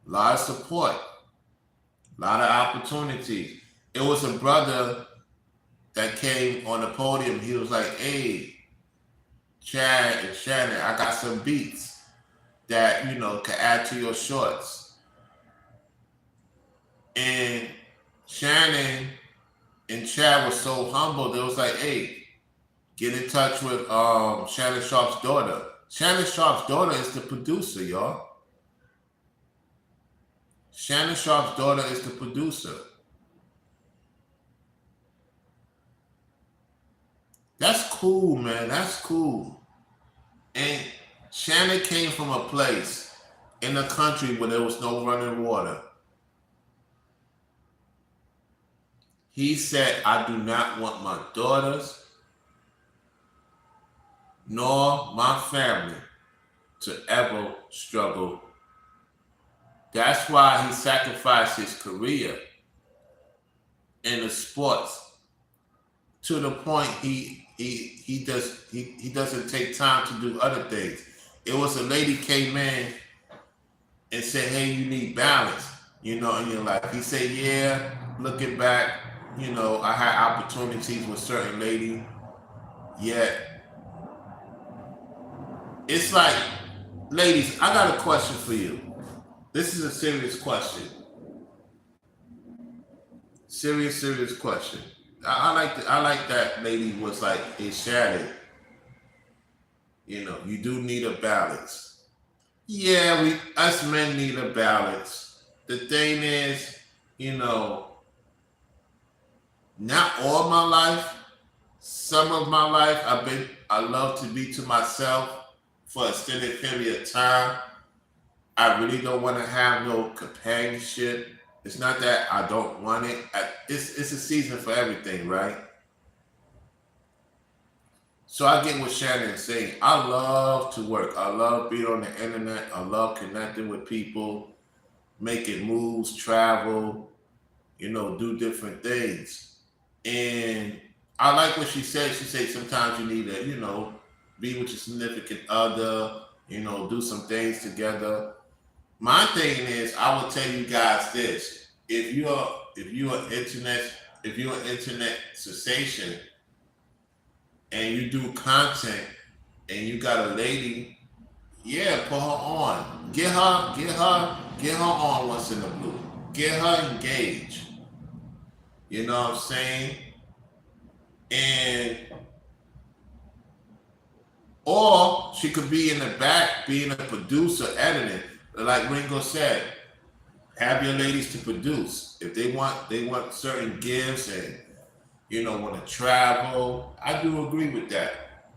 a lot of support, a lot of opportunities. It was a brother that came on the podium. He was like, hey, Chad and Shannon, I got some beats that, can add to your shorts. And Shannon and Chad was so humble. They was like, hey, get in touch with Shannon Sharp's daughter. Shannon Sharp's daughter is the producer, y'all. Shannon Sharp's daughter is the producer. That's cool, man. That's cool. And Shannon came from a place in the country where there was no running water. He said, I do not want my daughters nor my family to ever struggle. That's why he sacrificed his career in the sports to the point he doesn't take time to do other things. It was a lady came in and said, hey, you need balance, in your life. He said, yeah, looking back, I had opportunities with certain lady, yet it's like, ladies, I got a question for you. This is a serious question. Serious question. I like that lady was like, it's shattered. You do need a balance. Yeah, us men need a balance. The thing is, not all my life, some of my life, I love to be to myself for an extended period of time. I really don't want to have no companionship. It's not that I don't want it. It's a season for everything, right? So I get what Shannon is saying. I love to work. I love being on the internet. I love connecting with people, making moves, travel, do different things. And I like what she said. She said sometimes you need to, be with your significant other, do some things together. my thing is, I will tell you guys this: if you're an internet sensation and you do content and you got a lady, yeah, put her on, get her on once in the blue, get her engaged. You know what I'm saying? And or she could be in the back, being a producer, editing. Like Ringo said, have your ladies to produce. If they want certain gifts and want to travel. I do agree with that.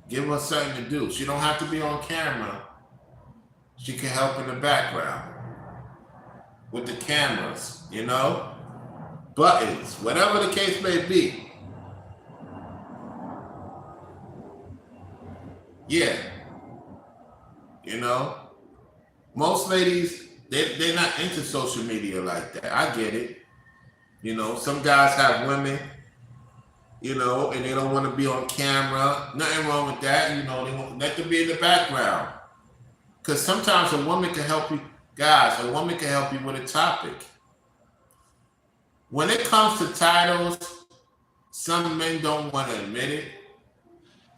Give her something to do. She don't have to be on camera. She can help in the background with the cameras, buttons, whatever the case may be. Yeah. Most ladies, they're not into social media like that. I get it. Some guys have women, and they don't want to be on camera. Nothing wrong with that. They want let them be in the background. Because sometimes a woman can help you, guys, a woman can help you with a topic. When it comes to titles, some men don't want to admit it.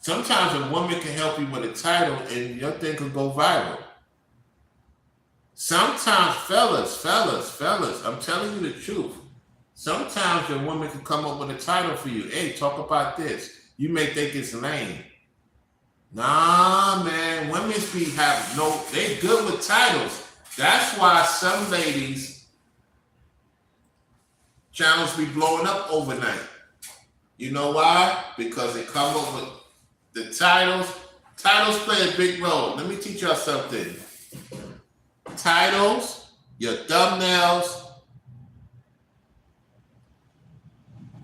Sometimes a woman can help you with a title and your thing could go viral. Sometimes, fellas, I'm telling you the truth. Sometimes a woman can come up with a title for you. Hey, talk about this. You may think it's lame. Nah, man, women they good with titles. That's why some ladies' channels be blowing up overnight. You know why? Because they come up with the titles. Titles play a big role. Let me teach y'all something. Titles, your thumbnails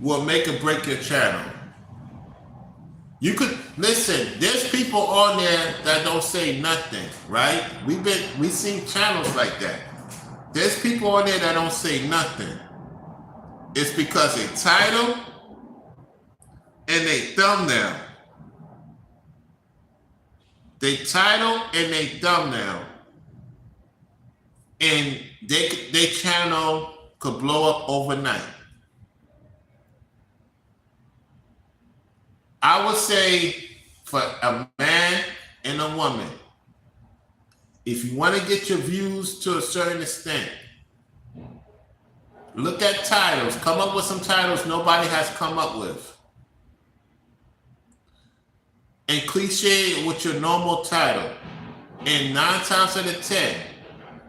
will make or break your channel. You could listen. There's people on there that don't say nothing, right? We seen channels like that. There's people on there that don't say nothing. It's because they title and they thumbnail. They title and they thumbnail, and they channel could blow up overnight. I would say for a man and a woman, if you want to get your views to a certain extent, look at titles. Come up with some titles nobody has come up with. And cliche it with your normal title. And 9 times out of 10,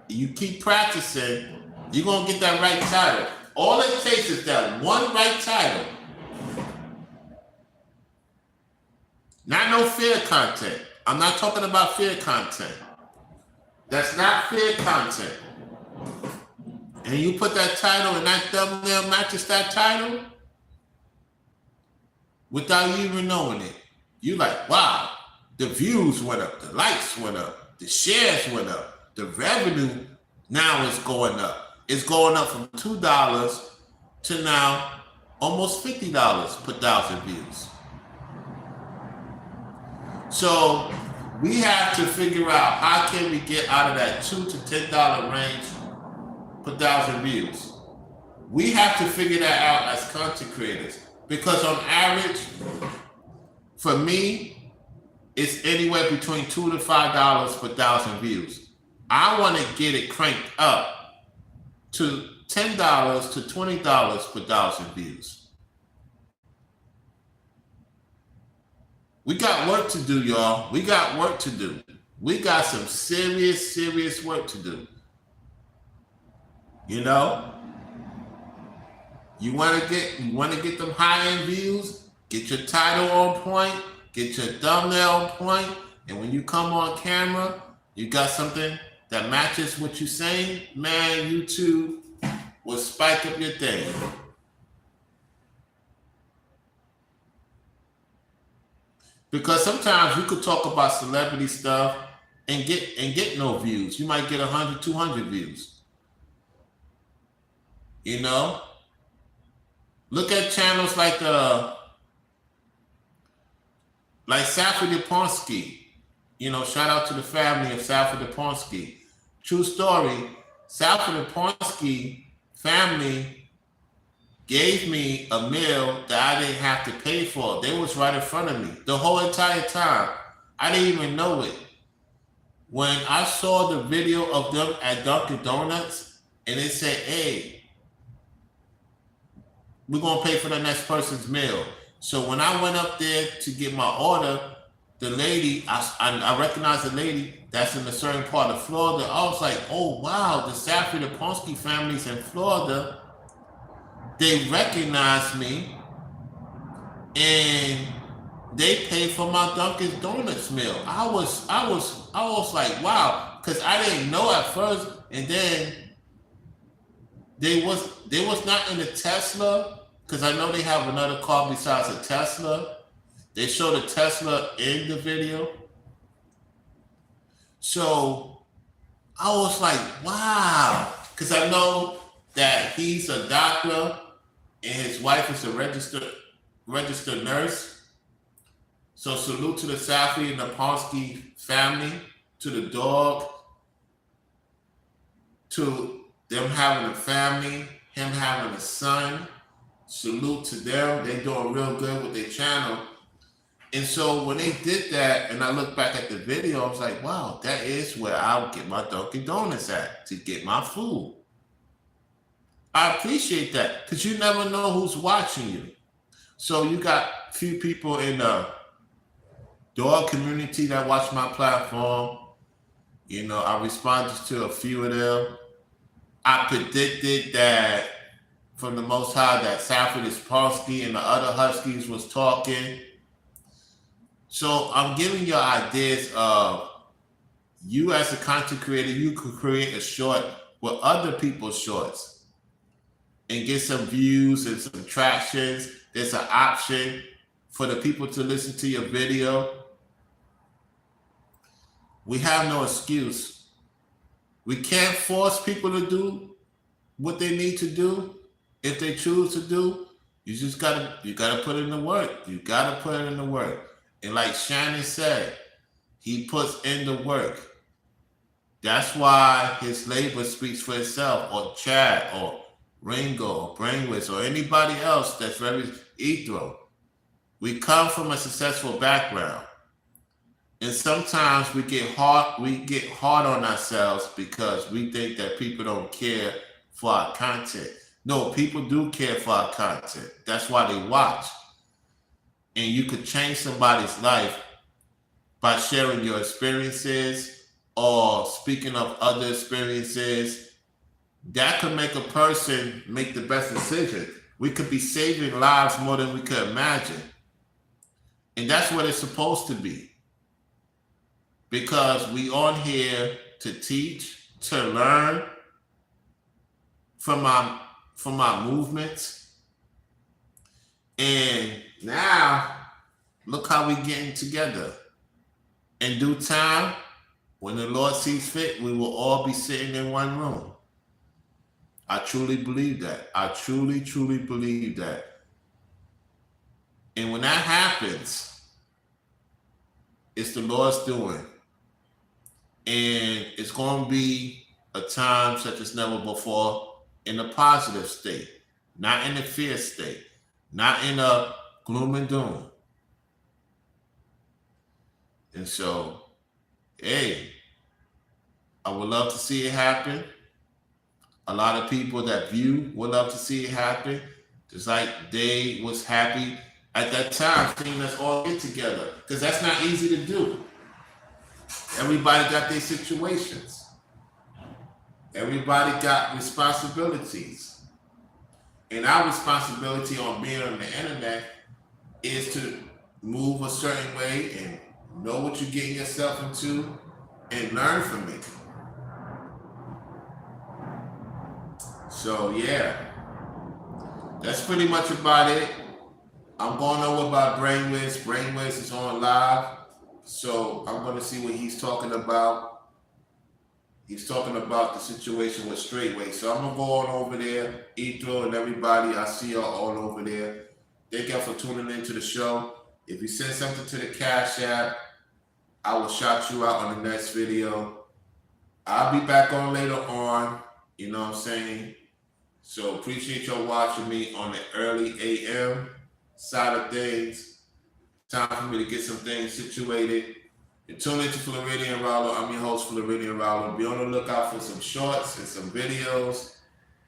you keep practicing, you're going to get that right title. All it takes is that one right title. Not no fear content. I'm not talking about fear content. That's not fear content. And you put that title and that thumbnail matches that title without you even knowing it. You like, wow, the views went up, the likes went up, the shares went up, the revenue now is going up. It's going up from $2 to now almost $50 per 1,000 views. So we have to figure out how can we get out of that $2 to $10 range per 1,000 views. We have to figure that out as content creators, because on average, for me, it's anywhere between $2 to $5 per 1,000 views. I want to get it cranked up to $10 to $20 per 1,000 views. We got work to do, y'all. We got work to do. We got some serious work to do. You want to get them high-end views? Get your title on point, get your thumbnail on point, and when you come on camera, you got something that matches what you're saying, man, YouTube will spike up your thing. Because sometimes you could talk about celebrity stuff and get no views. You might get 100, 200 views. Look at channels like Safra Duponsky. Shout out to the family of Safra Duponsky. True story. Salford and Ponsky family gave me a meal that I didn't have to pay for. They was right in front of me the whole entire time. I didn't even know it. When I saw the video of them at Dunkin' Donuts and it said, hey, we're going to pay for the next person's meal. So when I went up there to get my order, the lady, I recognized the lady that's in a certain part of Florida. I was like, oh, wow, the Salford and Ponsky families in Florida, they recognized me and they paid for my Dunkin' Donuts meal. I was like, wow, because I didn't know at first, and then they was not in the Tesla, because I know they have another car besides a Tesla. They showed a Tesla in the video. So I was like, wow, because I know that he's a doctor and his wife is a registered nurse. So salute to the Safi and the Ponsky family, to the dog, to them having a family, him having a son. Salute to them. They're doing real good with their channel. And so when they did that, and I look back at the video, I was like, wow, that is where I'll get my Dunkin' Donuts at to get my food. I appreciate that, because you never know who's watching you. So you got a few people in the dog community that watch my platform. You know, I responded to a few of them. I predicted that from the Most High that Salford is Ponsky and the other Huskies was talking. So I'm giving you ideas of you as a content creator, you could create a short with other people's shorts and get some views and some tractions. There's an option for the people to listen to your video. We have no excuse. We can't force people to do what they need to do. If they choose to do, you gotta put in the work. You gotta put in the work. And like Shannon said, he puts in the work. That's why his labor speaks for itself, or Chad, or Ringo, or Brainwiz, or anybody else that's very Ethro. We come from a successful background. And sometimes we get hard on ourselves because we think that people don't care for our content. No, people do care for our content. That's why they watch. And you could change somebody's life by sharing your experiences or speaking of other experiences. That could make a person make the best decision. We could be saving lives more than we could imagine. And that's what it's supposed to be. Because we on here to teach, to learn from our movements. And now, look how we getting together. In due time, when the Lord sees fit, we will all be sitting in one room. I truly believe that. I truly, truly believe that. And when that happens, it's the Lord's doing. And it's going to be a time such as never before in a positive state, not in a fear state, not in a gloom and doom. And so, hey, I would love to see it happen. A lot of people that view would love to see it happen. Just like they was happy at that time seeing us all get together. Because that's not easy to do. Everybody got their situations. Everybody got responsibilities. And our responsibility on being on the internet is to move a certain way and know what you're getting yourself into and learn from it. So yeah, that's pretty much about it. I'm going over by Brainwiz. Brainwiz is on live. So I'm going to see what he's talking about. He's talking about the situation with Straightway. So I'm going to go on over there. Ethro and everybody, I see y'all all over there. Thank y'all for tuning into the show. If you send something to the Cash App, I will shout you out on the next video. I'll be back on later on. You know what I'm saying? So appreciate y'all watching me on the early AM side of things. Time for me to get some things situated. You're tuned into Floridian Rollo. I'm your host, Floridian Rollo. Be on the lookout for some shorts and some videos,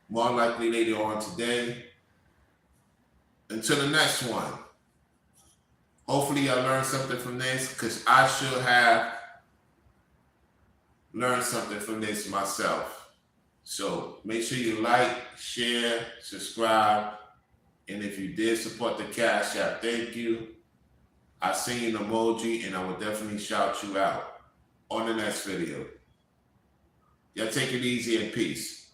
more likely later on today. Until the next one. Hopefully y'all learned something from this, because I should have learned something from this myself. So make sure you like, share, subscribe, and if you did support the Cash App, thank you. I see an emoji, and I will definitely shout you out on the next video. Y'all take it easy and peace.